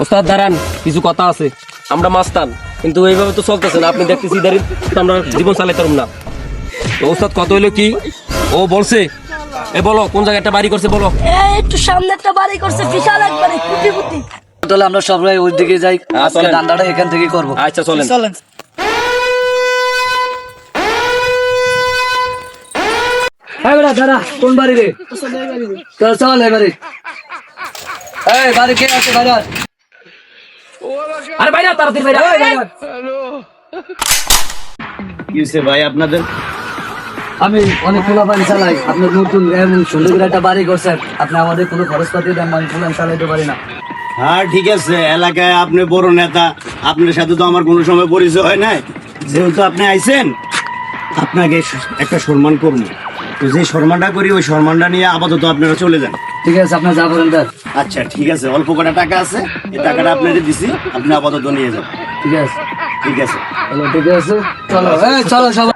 ওস্তাদ দাঁড়ান, কিছু কথা আছে। আমরা মাস্তান, কিন্তু এইভাবে তো চলতেছে না। আপনি দেখতেছি দাঁড়িয়ে আমরা জীবন চালাইতে পারব না। তো ওস্তাদ কত হইলো কি? ও বলছে, এ বলো কোন জায়গায় একটা বাড়ি করছে বলো। একটু সামনে একটা বাড়ি করছে, বিশাল একবারে কুটি। তাহলে আমরা সবাই ওই দিকে যাই, আজকে চলেন। দান্দাটা এখান থেকে করবো। আচ্ছা চলেন। চলেন। হ্যাঁ বেটা দাদা, কোন বাড়ি রে? চল চল এবারে। এই বাড়ি কে আছে বাইরে? আরে ভাই না, তাড়াতাড়ি ভাই। কি হয়েছে ভাই আপনাদের? আমি অনেক খোলা পানি চালাই, আপনার নতুন এমন সুন্দর করে একটা বাড়ি করছেন, আপনি আমাদের কোনো খরচপাতি দেন, আমি খোলা চালাইতে পারি না। হ্যাঁ ঠিক আছে, এলাকায় আপনি বড় নেতা, আপনার সাথে তো আমার কোনো সময় পরিচয় হয় নাই। যেহেতু আপনি আইছেন, আপনাকে একটা সম্মান করবো। তো যে সম্মানটা করি ওই সম্মানটা নিয়ে আপাতত আপনারা চলে যান। ঠিক আছে, আপনার যা করেন তার। আচ্ছা ঠিক আছে, অল্প কটা টাকা আছে, এই টাকাটা আপনাদের দিছি, আপনি আপাতত নিয়ে যান। ঠিক আছে, ঠিক আছে। চলো ঠিক আছে, চলো চলো সবাই।